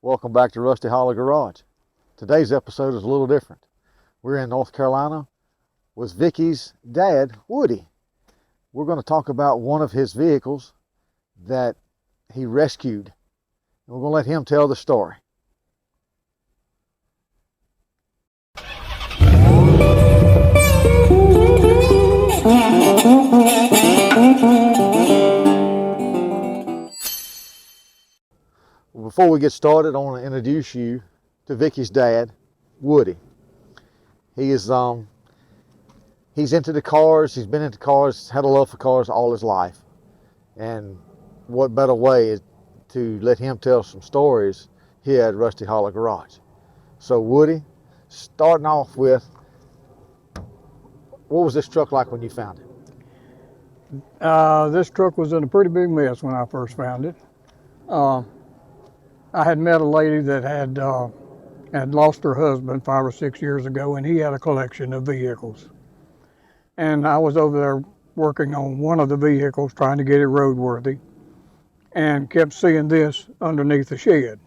Welcome back to Rusty Holler Garage. Today's episode is a little different. We're in North Carolina with Vicky's dad, Woody. We're going to talk about one of his vehicles that he rescued. And we're going to let him tell the story. Before we get started, I want to introduce you to Vicky's dad, Woody. He's into the cars. He's been into cars, had a love for cars all his life. And what better way is to let him tell some stories here at Rusty Holler Garage. So Woody, starting off with, what was this truck like when you found it? This truck was in a pretty big mess when I first found it. I had met a lady that had lost her husband 5 or 6 years ago, and he had a collection of vehicles. And I was over there working on one of the vehicles, trying to get it roadworthy, and kept seeing this underneath the shed.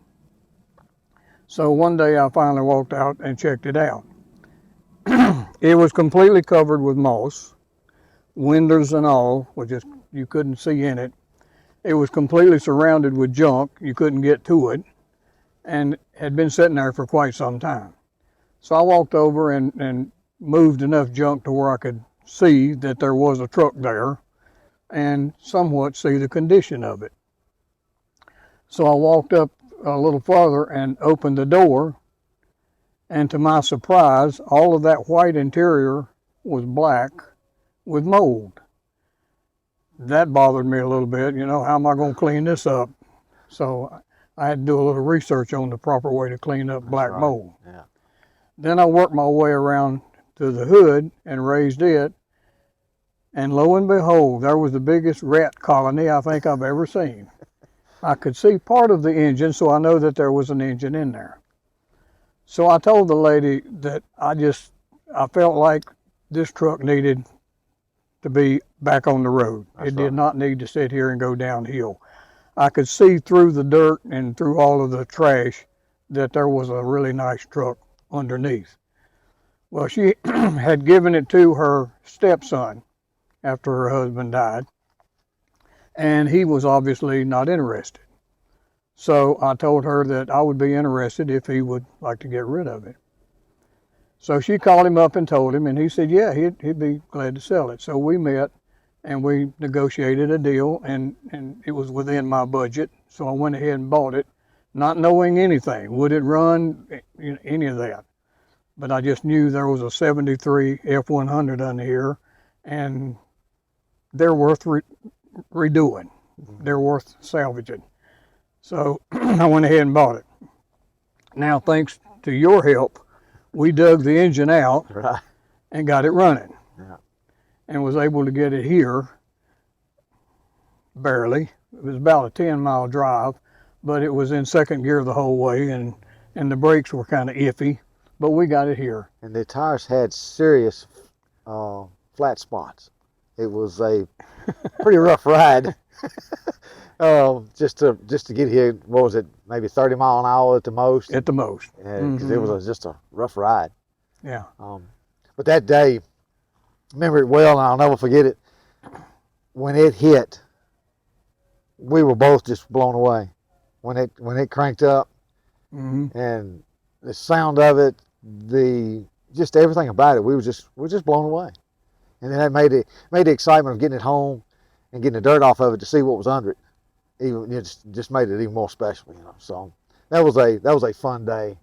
So one day I finally walked out and checked it out. It was completely covered with moss, windows and all, you couldn't see in it. It was completely surrounded with junk. You couldn't get to it, and had been sitting there for quite some time. So I walked over and moved enough junk to where I could see that there was a truck there and somewhat see the condition of it. So I walked up a little farther and opened the door, and to my surprise, all of that white interior was black with mold. That bothered me a little bit. How am I going to clean this up? So I had to do a little research on the proper way to clean up black mold. Yeah. Then I worked my way around to the hood and raised it, and lo and behold, there was the biggest rat colony I think I've ever seen. I could see part of the engine, so I know that there was an engine in there. So I told the lady that I felt like this truck needed to be back on the road. It did not need to sit here and go downhill. I could see through the dirt and through all of the trash that there was a really nice truck underneath. Well, she had given it to her stepson after her husband died, and he was obviously not interested. So I told her that I would be interested if he would like to get rid of it. So she called him up and told him, and he said, yeah, he'd be glad to sell it. So we met and we negotiated a deal, and it was within my budget. So I went ahead and bought it, not knowing anything. Would it run? Any of that. But I just knew there was a 73 F-100 under here, and they're worth redoing. They're worth salvaging. So I went ahead and bought it. Now, thanks to your help, we dug the engine out and got it running. Yeah. And was able to get it here, barely. It was about a 10-mile drive, but it was in second gear the whole way, and the brakes were kind of iffy, but we got it here. And the tires had serious flat spots. It was a pretty rough ride. Just to get here, what was it, maybe 30 mile an hour at the most? At the most. Because it was just a rough ride. Yeah. But that day, remember it well, and I'll never forget it. When it hit, we were both just blown away. When it cranked up, and the sound of it, just everything about it, we were just blown away. And then that made the excitement of getting it home and getting the dirt off of it to see what was under it. Even just made it even more special, So that was a fun day.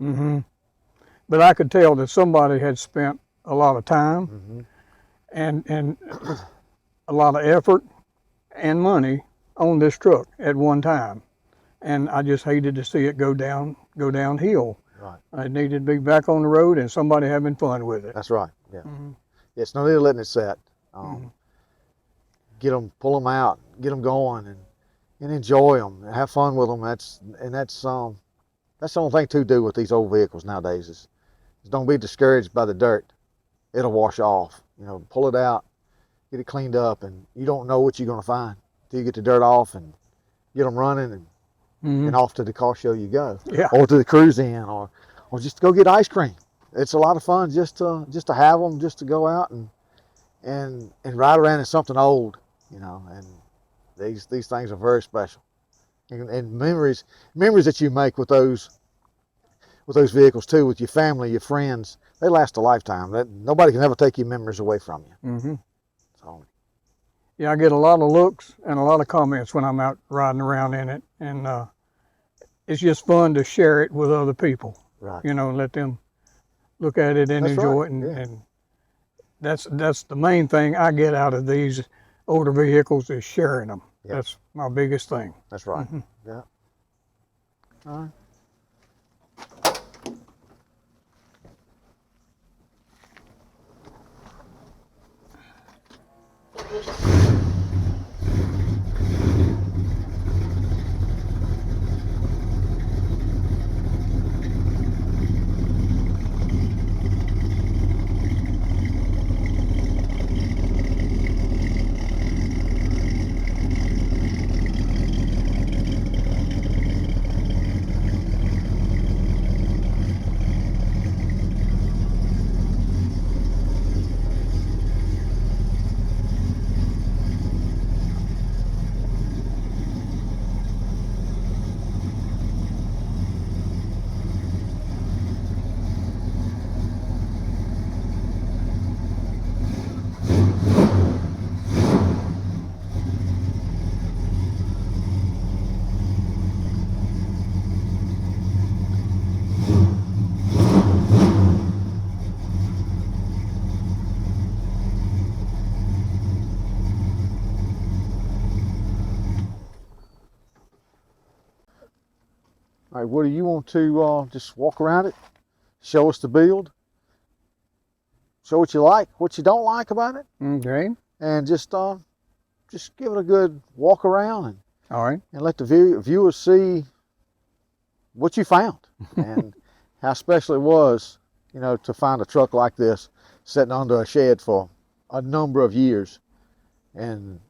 But I could tell that somebody had spent a lot of time and a lot of effort and money on this truck at one time, and I just hated to see it go downhill. Right. It needed to be back on the road and somebody having fun with it. That's right. Yeah. Yeah, it's no need of letting it sit. Pull them out, get them going, and enjoy them, and have fun with them. That's the only thing to do with these old vehicles nowadays is don't be discouraged by the dirt. It'll wash off. Pull it out, get it cleaned up, and you don't know what you're going to find till you get the dirt off and get them running and and off to the car show you go, Yeah. or to the cruise in, or just to go get ice cream. It's a lot of fun just to have them, just to go out and ride around in something old, you know. And these things are very special, and memories that you make with those vehicles too, with your family, your friends, they last a lifetime. That nobody can ever take your memories away from you. Mm-hmm. So, Yeah, I get a lot of looks and a lot of comments when I'm out riding around in it, and it's just fun to share it with other people. right. You know, let them look at it and That's enjoy right. it, Yeah. and that's the main thing I get out of these older vehicles is sharing them. Yeah. That's my biggest thing. That's right. Mm-hmm. Yeah. All right. All right, Woody, you want to just walk around it, show us the build, show what you like, what you don't like about it, Okay. and just give it a good walk around All right. and let the viewers see what you found and how special it was, you know, to find a truck like this sitting under a shed for a number of years, and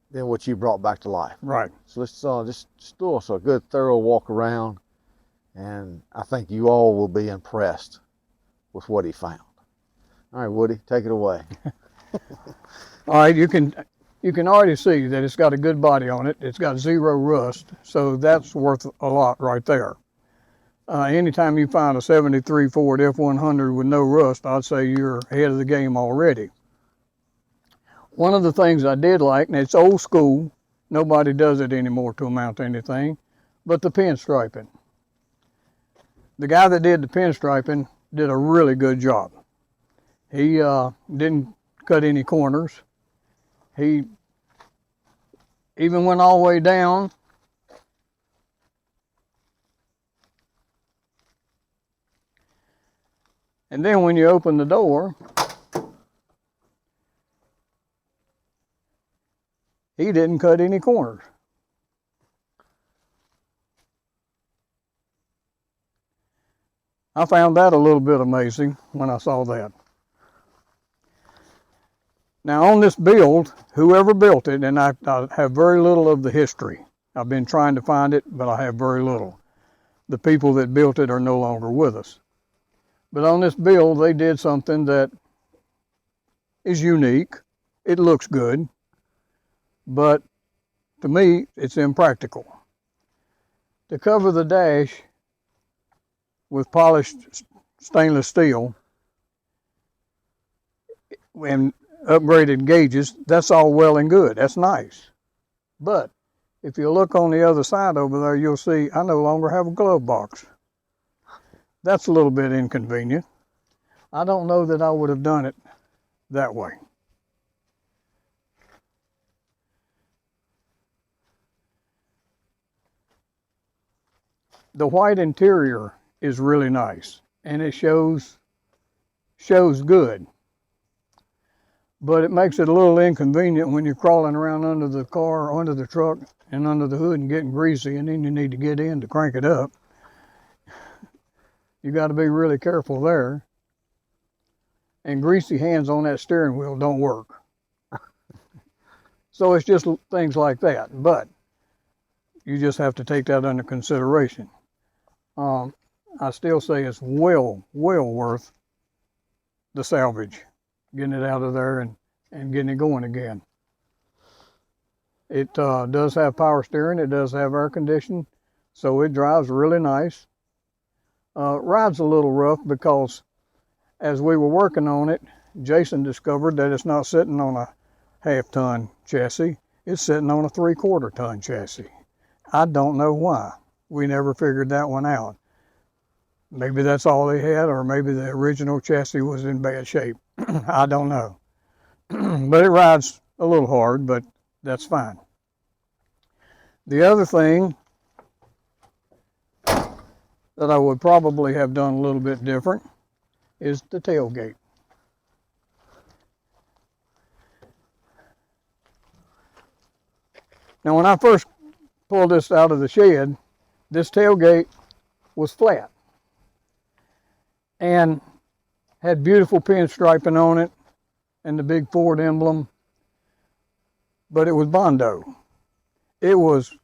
then what you brought back to life. Right. So let's just do us a good thorough walk around, and I think you all will be impressed with what he found. All right, Woody, take it away. All right. You can already see that it's got a good body on it. It's got zero rust, so that's worth a lot right there. Anytime you find a 73 Ford F-100 with no rust, I'd say you're ahead of the game already. One of the things I did like, and it's old school, nobody does it anymore to amount to anything, but the pinstriping. The guy that did the pinstriping did a really good job. He didn't cut any corners. He even went all the way down. And then when you open the door, he didn't cut any corners. I found that a little bit amazing when I saw that. Now on this build, whoever built it, and I have very little of the history. I've been trying to find it, but I have very little. The people that built it are no longer with us. But on this build, they did something that is unique. It looks good, but to me, it's impractical. To cover the dash with polished stainless steel and upgraded gauges, that's all well and good. That's nice. But if you look on the other side over there, you'll see I no longer have a glove box. That's a little bit inconvenient. I don't know that I would have done it that way. The white interior is really nice, and it shows good. But it makes it a little inconvenient when you're crawling around under the car, under the truck, and under the hood and getting greasy, and then you need to get in to crank it up. You got to be really careful there. And greasy hands on that steering wheel don't work. So it's just things like that. But you just have to take that under consideration. I still say it's well worth the salvage, getting it out of there and getting it going again. It does have power steering. It does have air conditioning, so it drives really nice. Rides a little rough because as we were working on it, Jason discovered that it's not sitting on a half-ton chassis. It's sitting on a 3/4 ton chassis. I don't know why. We never figured that one out. Maybe that's all they had, or maybe the original chassis was in bad shape. I don't know. But it rides a little hard, but that's fine. The other thing that I would probably have done a little bit different is the tailgate. Now, when I first pulled this out of the shed, this tailgate was flat and had beautiful pinstriping on it and the big Ford emblem, but it was Bondo. It was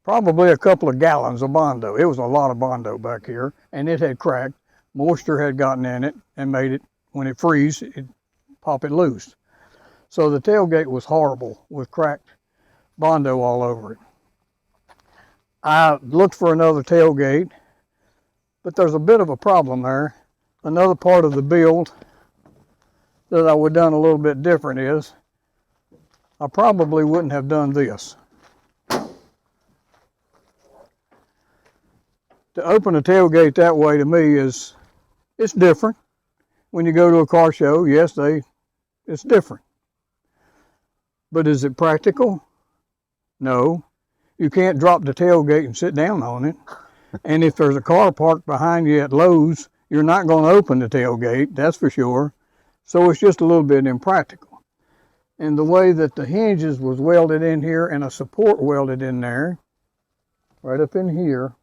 probably a couple of gallons of Bondo. It was a lot of Bondo back here, and it had cracked. Moisture had gotten in it and made it, when it freeze, it pop it loose. So the tailgate was horrible with cracked Bondo all over it. I looked for another tailgate, but there's a bit of a problem there. Another part of the build that I would have done a little bit different is I probably wouldn't have done this. To open a tailgate that way, to me, it's different. When you go to a car show, yes, it's different. But is it practical? No. You can't drop the tailgate and sit down on it. And if there's a car parked behind you at Lowe's, you're not going to open the tailgate, that's for sure. So it's just a little bit impractical. And the way that the hinges was welded in here and a support welded in there, right up in here,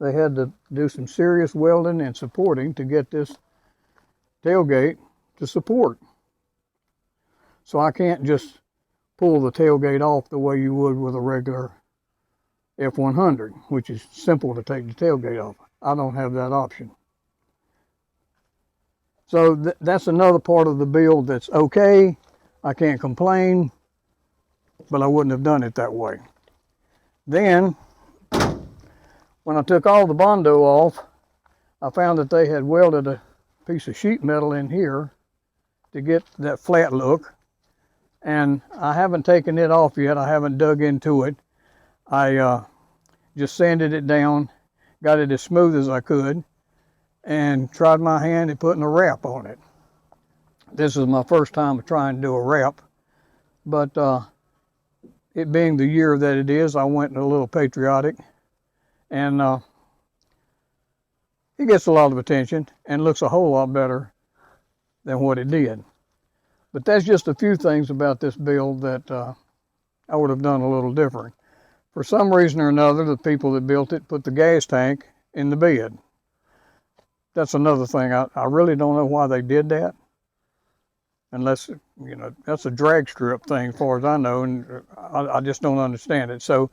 they had to do some serious welding and supporting to get this tailgate to support. So I can't just pull the tailgate off the way you would with a regular F-100, which is simple to take the tailgate off. I don't have that option. So that's another part of the build that's okay. I can't complain, but I wouldn't have done it that way. Then, when I took all the Bondo off, I found that they had welded a piece of sheet metal in here to get that flat look. And I haven't taken it off yet. I haven't dug into it. I just sanded it down, got it as smooth as I could, and tried my hand at putting a wrap on it. This is my first time trying to do a wrap, but it being the year that it is, I went a little patriotic, and it gets a lot of attention and looks a whole lot better than what it did. But that's just a few things about this build that I would have done a little different. For some reason or another, the people that built it put the gas tank in the bed. That's another thing. I really don't know why they did that. Unless, you know, that's a drag strip thing as far as I know, and I just don't understand it. So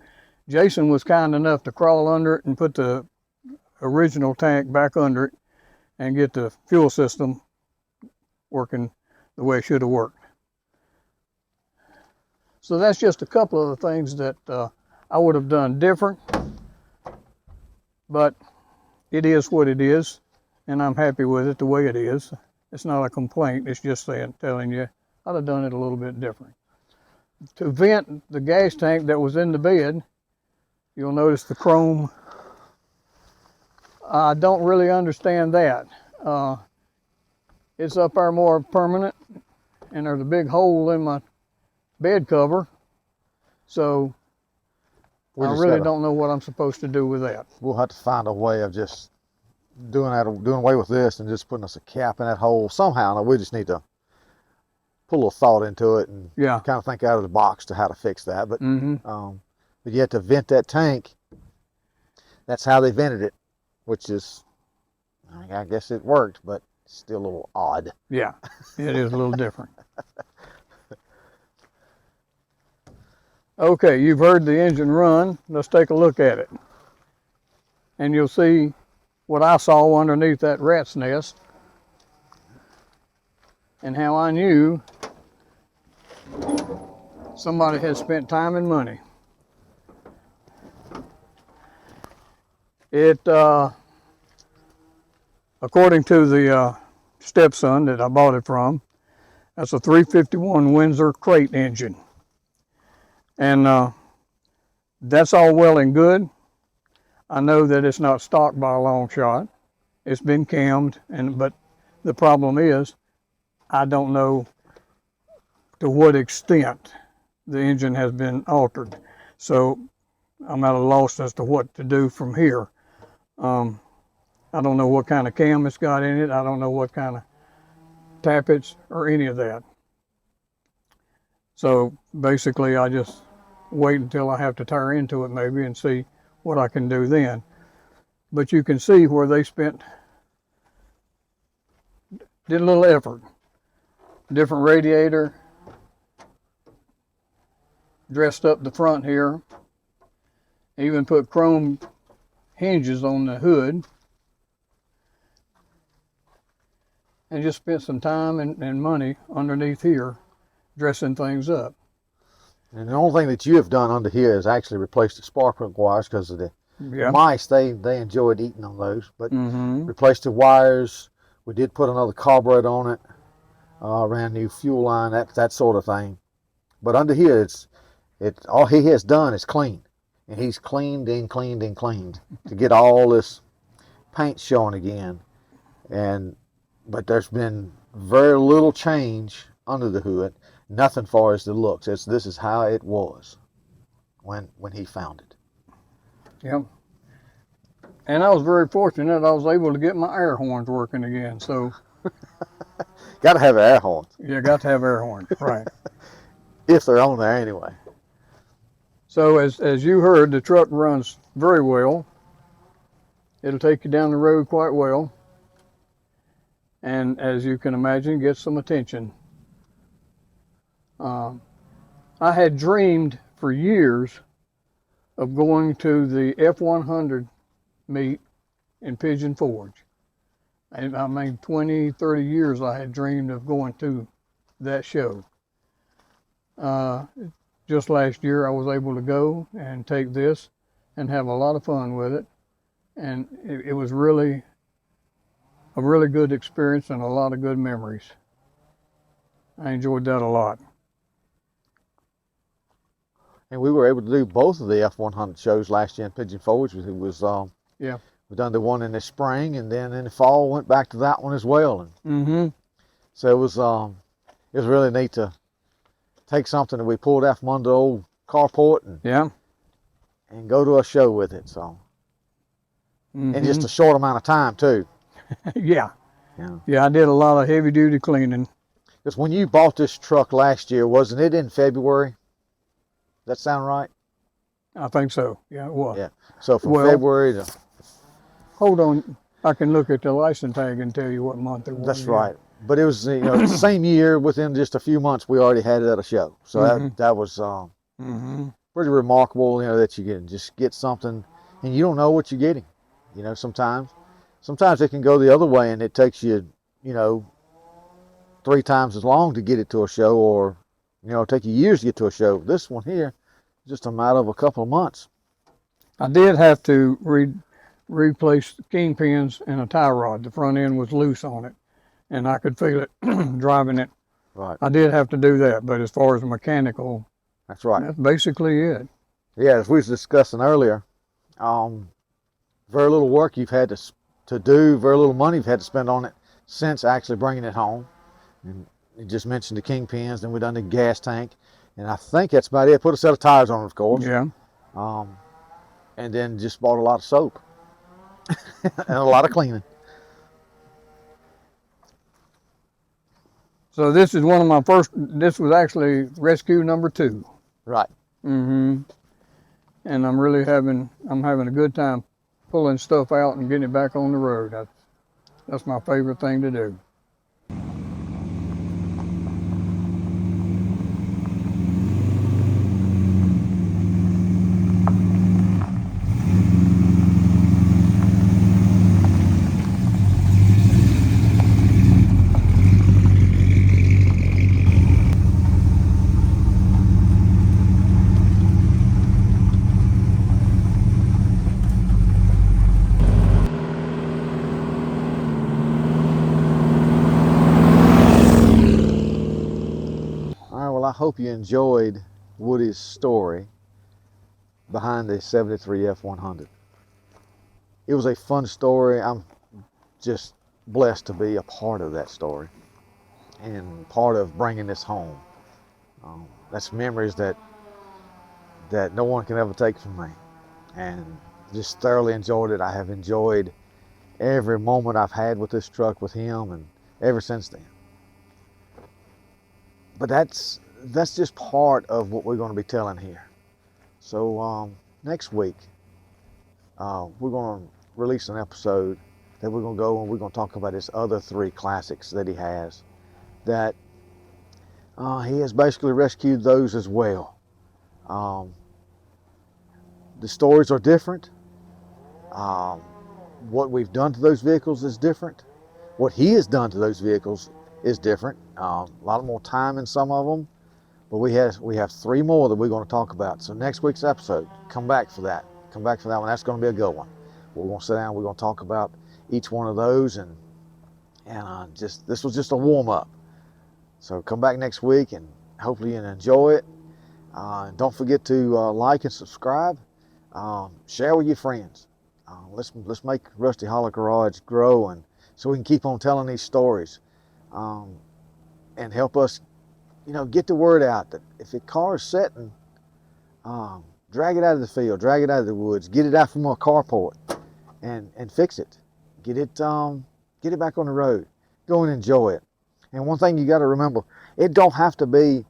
Jason was kind enough to crawl under it and put the original tank back under it and get the fuel system working the way it should have worked. So that's just a couple of the things that I would have done different, but it is what it is, and I'm happy with it the way it is. It's not a complaint, it's just telling you I'd have done it a little bit different. To vent the gas tank that was in the bed, you'll notice the chrome. I don't really understand that. It's up there more permanent, and there's a big hole in my bed cover, so I really don't know what I'm supposed to do with that. We'll have to find a way of just doing away with this and just putting us a cap in that hole somehow. We just need to put a little thought into it and kind of think out of the box to how to fix that. But but you have to vent that tank. That's how they vented it, which is, I guess it worked, but it's still a little odd. Yeah, it is a little different. Okay, you've heard the engine run. Let's take a look at it. And you'll see what I saw underneath that rat's nest and how I knew somebody had spent time and money. It, according to the stepson that I bought it from, that's a 351 Windsor crate engine. And that's all well and good. I know that it's not stock by a long shot. It's been cammed, but the problem is I don't know to what extent the engine has been altered. So I'm at a loss as to what to do from here. I don't know what kind of cam it's got in it. I don't know what kind of tappets or any of that. So basically I just wait until I have to tear into it maybe and see what I can do then. But you can see where they did a little effort. Different radiator, dressed up the front here, even put chrome hinges on the hood, and just spent some time and money underneath here dressing things up. And the only thing that you have done under here is actually replace the spark plug wires because of the mice. They enjoyed eating on those. But replaced the wires. We did put another carburetor on it. Ran new fuel line, that sort of thing. But under here, it's all he has done is clean, and he's cleaned and cleaned and cleaned to get all this paint showing again. But there's been very little change under the hood. Nothing far as the looks. This is how it was when he found it. Yep. And I was very fortunate. I was able to get my air horns working again. So. Got to have air horns. Yeah, got to have air horns, right? If they're on there anyway. So as you heard, the truck runs very well. It'll take you down the road quite well. And as you can imagine, get some attention. I had dreamed for years of going to the F-100 meet in Pigeon Forge. I mean, 20, 30 years I had dreamed of going to that show. Just last year I was able to go and take this and have a lot of fun with it. And it was really a really good experience and a lot of good memories. I enjoyed that a lot. And we were able to do both of the F-100 shows last year in Pigeon Forge. It was yeah. We done the one in the spring, and then in the fall went back to that one as well. And so it was really neat to take something that we pulled out from under the old carport and go to a show with it. So in just a short amount of time too. Yeah, I did a lot of heavy duty cleaning. Because when you bought this truck last year, wasn't it in February? Does that sound right? I think so. Yeah, it was. Yeah. So from February to... Hold on. I can look at the license tag and tell you what month it was. That's right. But it was the same year, within just a few months, we already had it at a show. So that was pretty remarkable, that you can just get something and you don't know what you're getting. Sometimes it can go the other way and it takes you, 3 times as long to get it to a show, or, take you years to get to a show. This one here, just a matter of a couple of months. I did have to replace the kingpins and a tie rod. The front end was loose on it, and I could feel it driving it. Right. I did have to do that, but as far as mechanical, that's right. That's basically it. Yeah, as we was discussing earlier, very little work you've had to do, very little money you've had to spend on it since actually bringing it home. And you just mentioned the kingpins, then we done the gas tank, and I think that's about it. Put a set of tires on it, of course. Yeah. And then just bought a lot of soap and a lot of cleaning. So this is one of my first. This was actually rescue number 2. Right. And I'm really having a good time pulling stuff out and getting it back on the road. That's my favorite thing to do. I hope you enjoyed Woody's story behind the 73 F-100. It was a fun story. I'm just blessed to be a part of that story and part of bringing this home. That's memories that no one can ever take from me, and just thoroughly enjoyed it. I have enjoyed every moment I've had with this truck with him, and ever since then. But that's just part of what we're going to be telling here. So next week we're going to release an episode that we're going to go and we're going to talk about his other 3 classics that he has, that he has basically rescued those as well. The stories are different. What we've done to those vehicles is different. What he has done to those vehicles is different. A lot more time in some of them, but we have 3 more that we're going to talk about. So next week's episode, come back for that. Come back for that one. That's going to be a good one. We're going to sit down. We're going to talk about each one of those, and just this was just a warm up. So come back next week, and hopefully you enjoy it. Don't forget to like and subscribe. Share with your friends. Let's make Rusty Holler Garage grow, and so we can keep on telling these stories, and help us, get the word out that if a car is sitting, drag it out of the field, drag it out of the woods, get it out from a carport, and fix it. Get it back on the road. Go and enjoy it. And one thing you got to remember, it don't have to be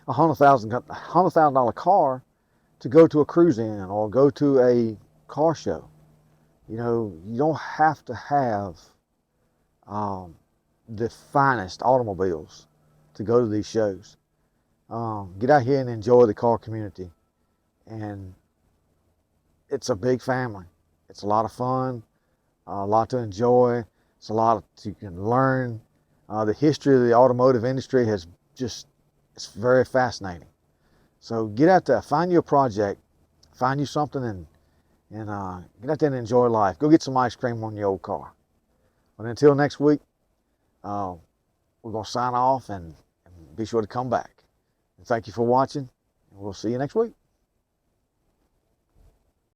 a $100,000 car to go to a cruise-in or go to a car show. You don't have to have the finest automobiles to go to these shows. Get out here and enjoy the car community. And it's a big family. It's a lot of fun, a lot to enjoy. It's a lot you can learn. The history of the automotive industry it's very fascinating. So get out there, find you a project, find you something, and get out there and enjoy life. Go get some ice cream on your old car. But until next week, we're going to sign off, and be sure to come back. And thank you for watching, and we'll see you next week.